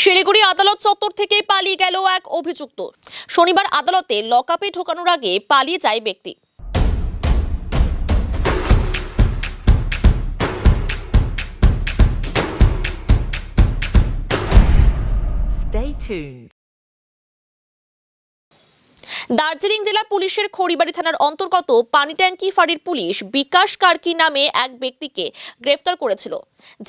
শিলিগুড়ি আদালত চত্বর থেকে পালিয়ে গেল এক অভিযুক্ত। শনিবার আদালতে লকআপে ঢোকানোর আগে পালিয়ে যায় ব্যক্তি। Stay tuned. দার্জিলিং জেলা পুলিশের খড়িবাড়ি থানার অন্তর্গত পানিট্যাঙ্কি ফাঁড়ির পুলিশ বিকাশ কার্কি নামে এক ব্যক্তিকে গ্রেফতার করেছিল।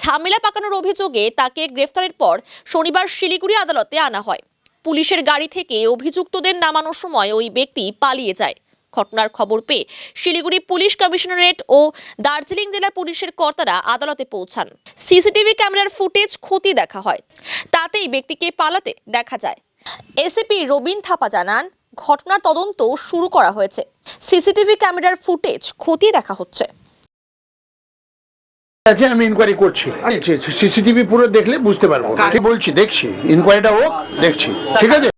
ঝামেলা পাকানোর অভিযোগে তাকে গ্রেফতারের পর শনিবার শিলিগুড়ি আদালতে আনা হয়। পুলিশের গাড়ি থেকে অভিযুক্তদের নামানোর সময় ওই ব্যক্তি পালিয়ে যায়। ঘটনার খবর পেয়ে শিলিগুড়ি পুলিশ কমিশনারেট ও দার্জিলিং জেলা পুলিশের কর্তারা আদালতে পৌঁছান। সিসিটিভি ক্যামেরার ফুটেজ খতিয়ে দেখা হয়, তাতেই ব্যক্তিকে পালাতে দেখা যায়। এসিপি রবীন থাপা জানান, ঘটনার তদন্ত শুরু করা হয়েছে। সিসিটিভি ক্যামেরার ফুটেজ খতিয়ে দেখা হচ্ছে। আছে, আমি ইনকোয়ারি করছি। সিসিটিভি পুরো দেখলে বুঝতে পারবো। ঠিক বলছি, দেখছি, ইনকোয়ারিটা হোক, দেখছি। ঠিক আছে।